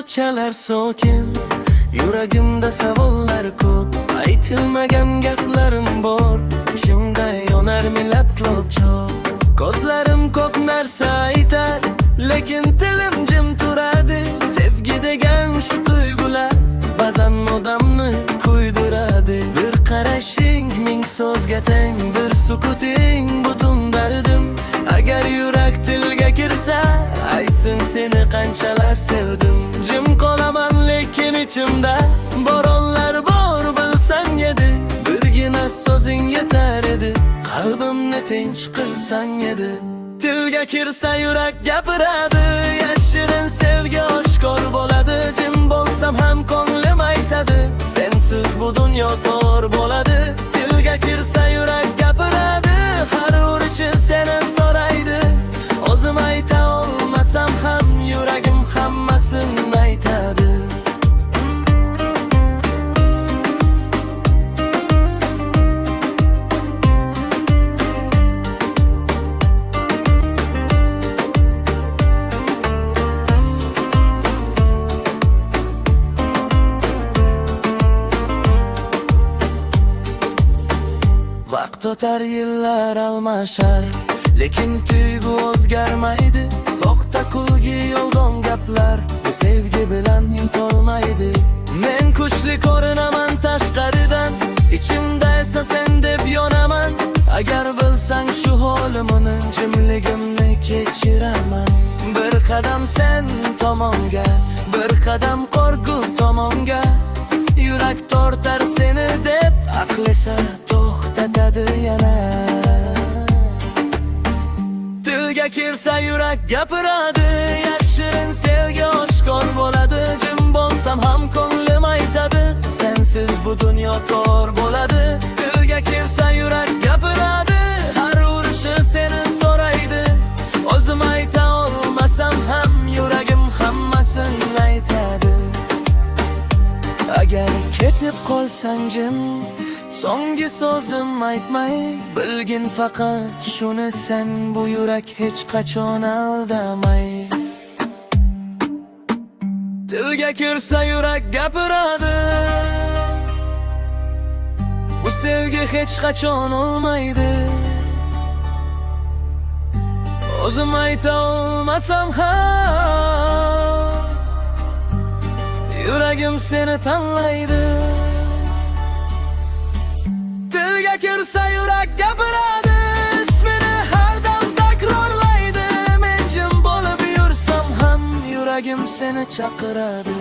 kechalar sokin, yuragimda savollar ko'p, aytilmagan gaplarim bor. Ishimda yonar millat quloq. Ko'zlarim ko'p narsa aytar, lekin tilim jim turadi. Sevgi degan shu tuyg'ular ba'zan odamni kuydiradi. Bir qarashing ming so'zga teng, bir sukuting butun dardim. Agar yurak tilga kirsa, aytsin seni qanchalar sevdim. Jim qolaman lekin ichimda bo'ronlar bor, bilsang edi. Birgina so'zing yetar edi, qalbimni tinch qilsang edi. Tilga kirsa yurak gapiradi, yashirin sevgi oshkor bo'ladi. Jim bo'lsam ham ko'nglim aytadi, sensiz bu dunyo tor bo'ladi. Tilga kirsa yurak gapiradi, har urishi seni so'raydi. O'zim ayta olmasam ham yuragim hammasini aytadi. Vaqt o'tar, yillar almashar, lekin tuyg'u o'zgarmaydi. Soxta kulgi, yolg'on gaplar bu sevgi bilan yutolmaydi. Men kuchli ko'rinaman tashqaridan, ichimda esa sen deb yonaman. Agar bilsang shu holimni, jimligimni kechiraman. Bir qadam sen tomonga, bir qadam qo'rquv tomonga. Yurak tortar seni deb, aql esa to'xtatadi yana. Tilga kirsa yurak gapiradi, yashirin sevgi oshkor bo'ladi. Jim bo'lsam ham ko'nglim aytadi, sensiz bu dunyo tor bo'ladi. Tilga kirsa yurak gapiradi, har urishi seni so'raydi. O'zim ayta olmasam ham yuragim hammasini aytadi. Agar ketib qolsang jim, so'nggi so'zim aytmay, bilgin faqat shuni sen, bu yurak hech qachon aldamay. Tilga kirsa yurak gapiradi, bu sevgi hech qachon olmaydi. O'zim ayta olmasam ham yuragim seni tanlaydi. Tilga kirsa yurak gapiradi, ismini har dam takrorlaydi. Men jim bo'lib yursam ham yuragim seni chaqiradi.